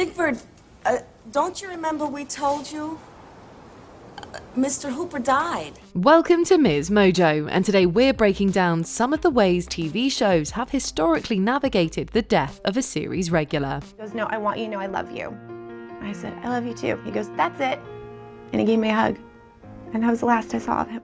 Bigford, don't you remember we told you? Mr. Hooper died. Welcome to MsMojo, and today we're breaking down some of the ways TV shows have historically navigated the death of a series regular. He goes, no, I want you to know I love you. I said, I love you too. He goes, that's it. And he gave me a hug. And that was the last I saw of him.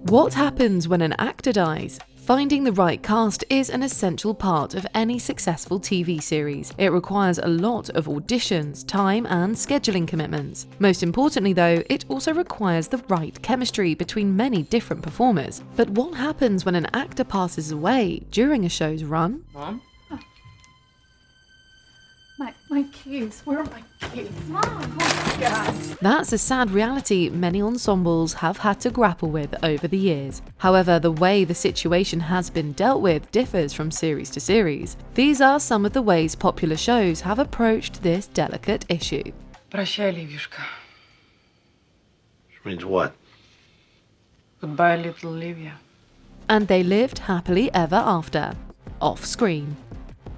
What happens when an actor dies? Finding the right cast is an essential part of any successful TV series. It requires a lot of auditions, time, and scheduling commitments. Most importantly, though, it also requires the right chemistry between many different performers. But what happens when an actor passes away during a show's run? Mom? My keys. Where are my keys? Mom! Oh my God. That's a sad reality many ensembles have had to grapple with over the years. However, the way the situation has been dealt with differs from series to series. These are some of the ways popular shows have approached this delicate issue. Прощай, Ливюшка. Which means what? Goodbye, little Livia. And they lived happily ever after, off screen.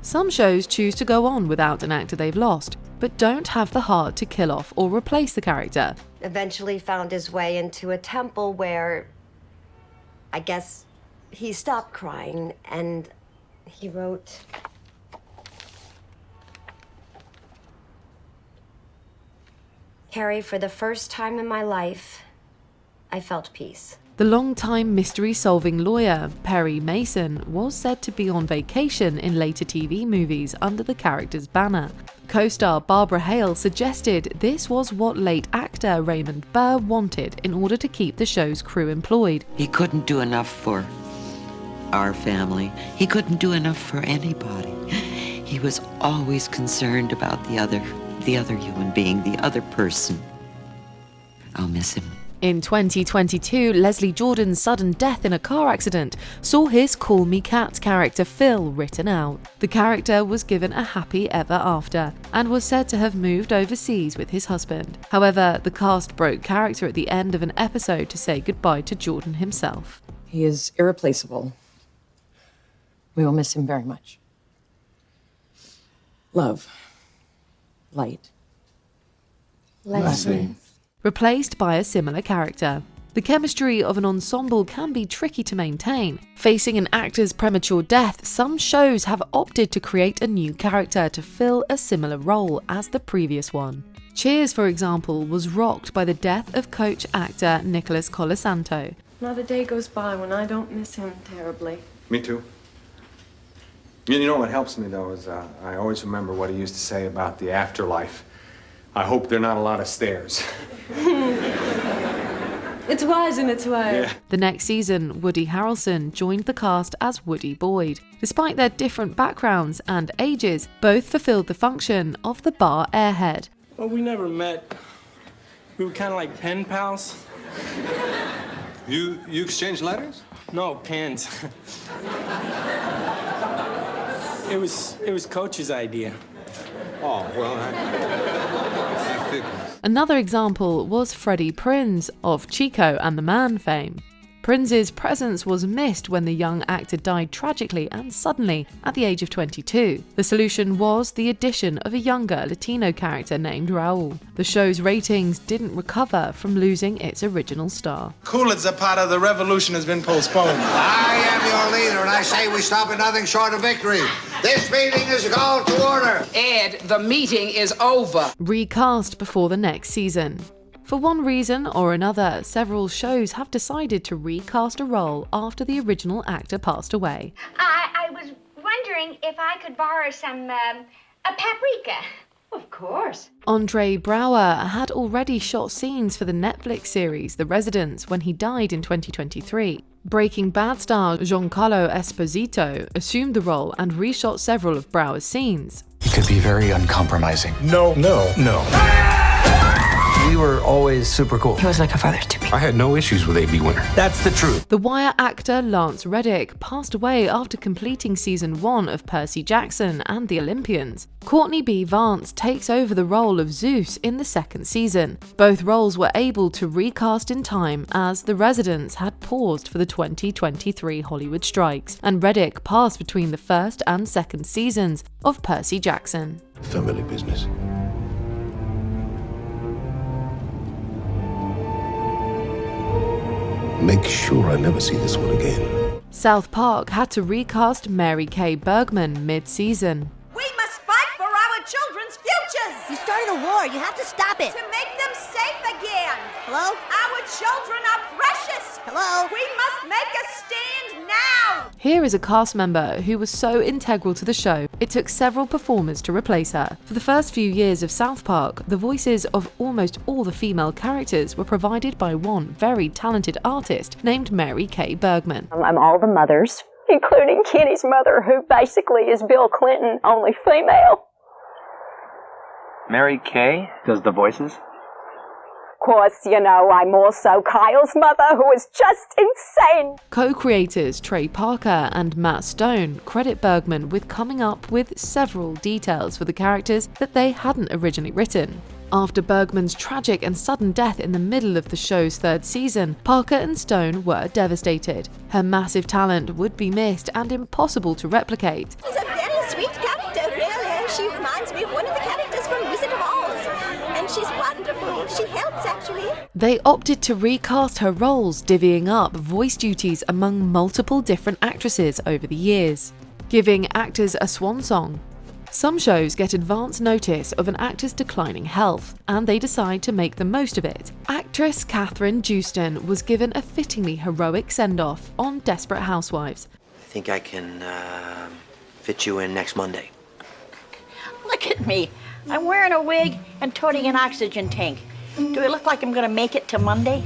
Some shows choose to go on without an actor they've lost, but don't have the heart to kill off or replace the character. Eventually found his way into a temple where, I guess, he stopped crying and he wrote, Carrie, for the first time in my life, I felt peace. The long-time mystery-solving lawyer, Perry Mason, was said to be on vacation in later TV movies under the character's banner. Co-star Barbara Hale suggested this was what late actor Raymond Burr wanted in order to keep the show's crew employed. He couldn't do enough for our family. He couldn't do enough for anybody. He was always concerned about the other human being, the other person. I'll miss him. In 2022, Leslie Jordan's sudden death in a car accident saw his Call Me Kat character Phil written out. The character was given a happy ever after and was said to have moved overseas with his husband. However, the cast broke character at the end of an episode to say goodbye to Jordan himself. He is irreplaceable. We will miss him very much. Love. Light. Leslie. Replaced by a similar character. The chemistry of an ensemble can be tricky to maintain. Facing an actor's premature death, some shows have opted to create a new character to fill a similar role as the previous one. Cheers, for example, was rocked by the death of coach-actor Nicholas Colasanto. Not a day goes by when I don't miss him terribly. Me too. You know what helps me, though, is I always remember what he used to say about the afterlife. I hope there are not a lot of stairs. It's wise in its way. Yeah. The next season, Woody Harrelson joined the cast as Woody Boyd. Despite their different backgrounds and ages, both fulfilled the function of the bar airhead. Well, we never met. We were kind of like pen pals. You exchanged letters? No, pens. It was Coach's idea. Oh, well, I figured. Another example was Freddie Prinze of Chico and the Man fame. Prinze's presence was missed when the young actor died tragically and suddenly at the age of 22. The solution was the addition of a younger Latino character named Raul. The show's ratings didn't recover from losing its original star. Coolidge Zapata, the revolution has been postponed. I am your leader, and I say we stop at nothing short of victory. This meeting is called to order. Ed, the meeting is over. Recast before the next season. For one reason or another, several shows have decided to recast a role after the original actor passed away. I was wondering if I could borrow some paprika. Of course. Andre Braugher had already shot scenes for the Netflix series The Residents when he died in 2023. Breaking Bad star Giancarlo Esposito assumed the role and reshot several of Braugher's scenes. He could be very uncompromising. No. We were always super cool. He was like a father to me. I had no issues with A.B. Winter. That's the truth. The Wire actor Lance Reddick passed away after completing season 1 of Percy Jackson and the Olympians. Courtney B. Vance takes over the role of Zeus in the second season. Both roles were able to recast in time as The Residents had paused for the 2023 Hollywood strikes, and Reddick passed between the first and second seasons of Percy Jackson. Family business. Make sure I never see this one again. South Park had to recast Mary Kay Bergman mid-season. We must fight for our children's futures! You started a war. You have to stop it. To make them safe again! Hello? Our children are precious! Hello? We must make a stand now! Here is a cast member who was so integral to the show, it took several performers to replace her. For the first few years of South Park, the voices of almost all the female characters were provided by one very talented artist named Mary Kay Bergman. I'm all the mothers, including Kenny's mother, who basically is Bill Clinton, only female. Mary Kay does the voices? Of course, you know, I'm also Kyle's mother, who is just insane. Co-creators Trey Parker and Matt Stone credit Bergman with coming up with several details for the characters that they hadn't originally written. After Bergman's tragic and sudden death in the middle of the show's third season, Parker and Stone were devastated. Her massive talent would be missed and impossible to replicate. She's a very sweet character, really. She reminds me of one of the characters from Wizard of Oz. And she's wonderful. She helps, actually. They opted to recast her roles, divvying up voice duties among multiple different actresses over the years, giving actors a swan song. Some shows get advance notice of an actor's declining health, and they decide to make the most of it. Actress Catherine Jewston was given a fittingly heroic send-off on Desperate Housewives. I think I can fit you in next Monday. Look at me. I'm wearing a wig and toting an oxygen tank. Do I look like I'm gonna make it to Monday?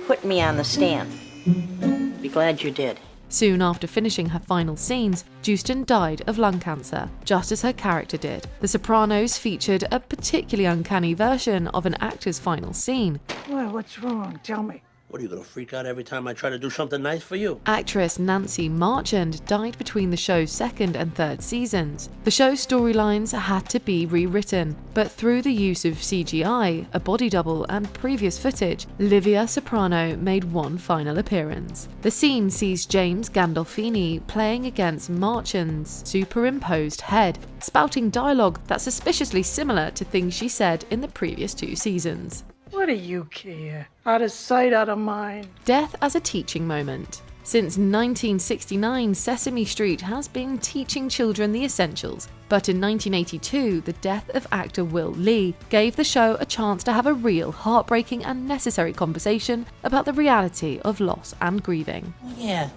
Put me on the stand. Be glad you did. Soon after finishing her final scenes, Jewston died of lung cancer, just as her character did. The Sopranos featured a particularly uncanny version of an actor's final scene. Well, what's wrong? Tell me. What, are you gonna freak out every time I try to do something nice for you? Actress Nancy Marchand died between the show's second and third seasons. The show's storylines had to be rewritten, but through the use of CGI, a body double, and previous footage, Livia Soprano made one final appearance. The scene sees James Gandolfini playing against Marchand's superimposed head, spouting dialogue that's suspiciously similar to things she said in the previous 2 seasons. What do you care? Out of sight, out of mind. Death as a teaching moment. Since 1969, Sesame Street has been teaching children the essentials, but in 1982, the death of actor Will Lee gave the show a chance to have a real, heartbreaking and necessary conversation about the reality of loss and grieving. Yeah,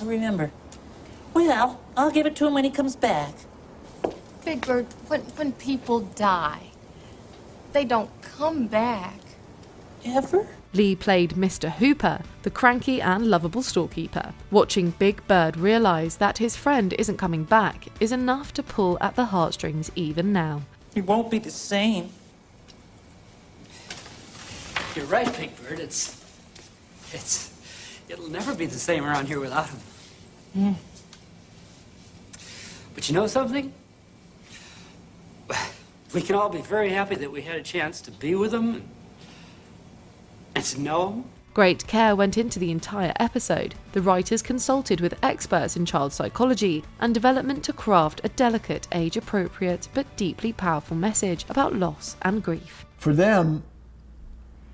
I remember. Well, I'll give it to him when he comes back. Big Bird, when people die, they don't come back. Ever? Lee played Mr. Hooper, the cranky and lovable storekeeper. Watching Big Bird realise that his friend isn't coming back is enough to pull at the heartstrings even now. He won't be the same. You're right, Big Bird. It'll never be the same around here without him. But you know something? We can all be very happy that we had a chance to be with him and to know him. Great care went into the entire episode. The writers consulted with experts in child psychology and development to craft a delicate, age-appropriate, but deeply powerful message about loss and grief. For them,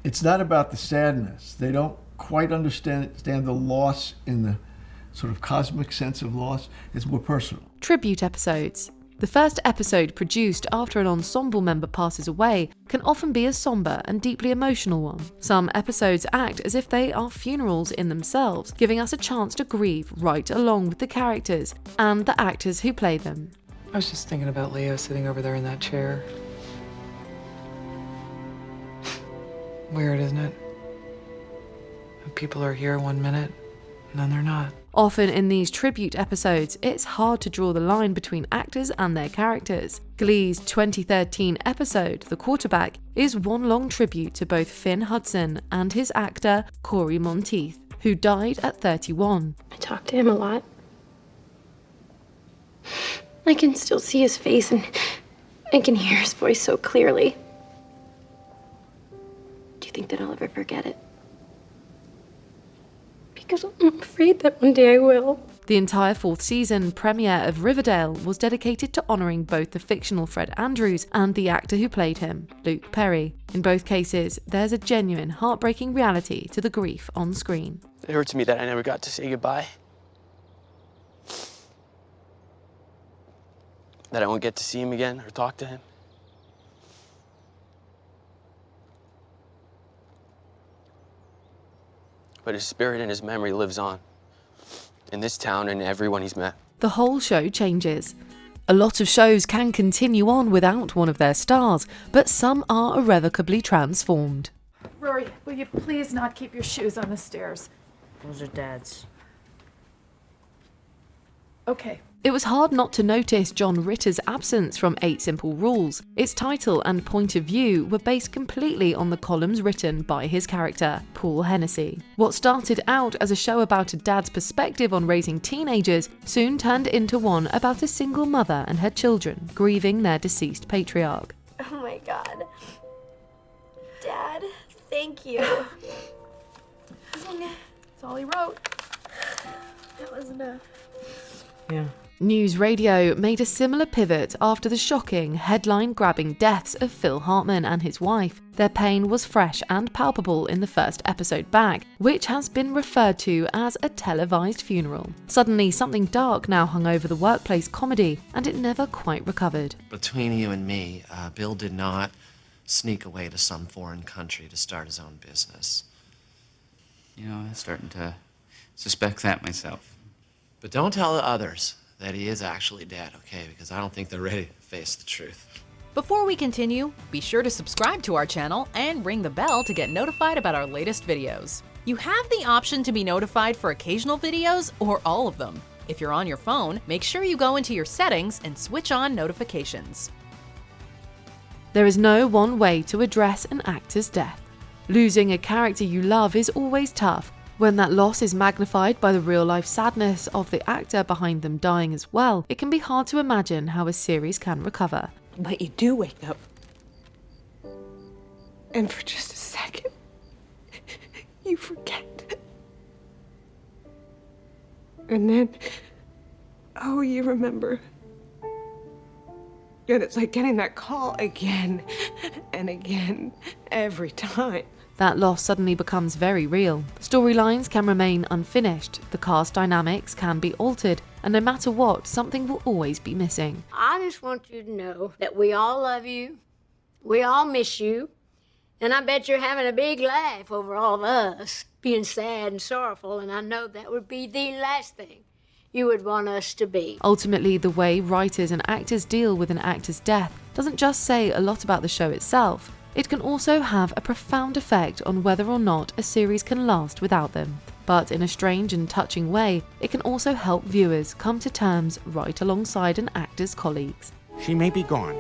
it's not about the sadness. They don't quite understand the loss in the sort of cosmic sense of loss. It's more personal. Tribute episodes. The first episode, produced after an ensemble member passes away, can often be a somber and deeply emotional one. Some episodes act as if they are funerals in themselves, giving us a chance to grieve right along with the characters and the actors who play them. I was just thinking about Leo sitting over there in that chair. Weird, isn't it? People are here one minute, and then they're not. Often in these tribute episodes, it's hard to draw the line between actors and their characters. Glee's 2013 episode, The Quarterback, is one long tribute to both Finn Hudson and his actor, Corey Monteith, who died at 31. I talk to him a lot. I can still see his face and I can hear his voice so clearly. Do you think that I'll ever forget it? Because I'm afraid that one day I will. The entire 4th season premiere of Riverdale was dedicated to honouring both the fictional Fred Andrews and the actor who played him, Luke Perry. In both cases, there's a genuine, heartbreaking reality to the grief on screen. It hurts me that I never got to say goodbye. That I won't get to see him again or talk to him. But his spirit and his memory lives on in this town and everyone he's met. The whole show changes. A lot of shows can continue on without one of their stars, but some are irrevocably transformed. Rory, will you please not keep your shoes on the stairs? Those are Dad's. Okay. It was hard not to notice John Ritter's absence from 8 Simple Rules. Its title and point of view were based completely on the columns written by his character, Paul Hennessy. What started out as a show about a dad's perspective on raising teenagers soon turned into one about a single mother and her children grieving their deceased patriarch. Oh my God. Dad, thank you. That's all he wrote. That was enough. Yeah. NewsRadio made a similar pivot after the shocking, headline-grabbing deaths of Phil Hartman and his wife. Their pain was fresh and palpable in the first episode back, which has been referred to as a televised funeral. Suddenly, something dark now hung over the workplace comedy, and it never quite recovered. Between you and me, Bill did not sneak away to some foreign country to start his own business. You know, I'm starting to suspect that myself. But don't tell the others that he is actually dead, okay? Because I don't think they're ready to face the truth. Before we continue, be sure to subscribe to our channel and ring the bell to get notified about our latest videos. You have the option to be notified for occasional videos or all of them. If you're on your phone, make sure you go into your settings and switch on notifications. There is no one way to address an actor's death. Losing a character you love is always tough. When that loss is magnified by the real-life sadness of the actor behind them dying as well, it can be hard to imagine how a series can recover. But you do wake up. And for just a second, you forget. And then, oh, you remember. And it's like getting that call again and again, every time. That loss suddenly becomes very real. Storylines can remain unfinished, the cast dynamics can be altered, and no matter what, something will always be missing. I just want you to know that we all love you, we all miss you, and I bet you're having a big laugh over all of us being sad and sorrowful, and I know that would be the last thing you would want us to be. Ultimately, the way writers and actors deal with an actor's death doesn't just say a lot about the show itself. It can also have a profound effect on whether or not a series can last without them. But in a strange and touching way, it can also help viewers come to terms right alongside an actor's colleagues. She may be gone,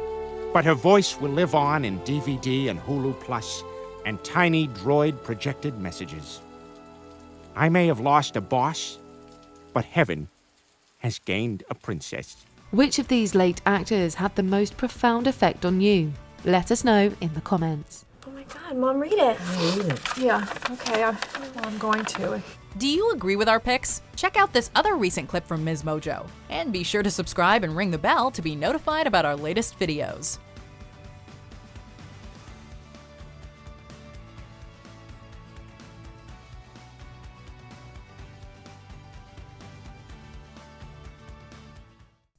but her voice will live on in DVD and Hulu Plus and tiny droid projected messages. I may have lost a boss, but heaven has gained a princess. Which of these late actors had the most profound effect on you? Let us know in the comments. Oh my God, Mom, read it. Yeah, okay, I'm going to. Do you agree with our picks? Check out this other recent clip from MsMojo. And be sure to subscribe and ring the bell to be notified about our latest videos.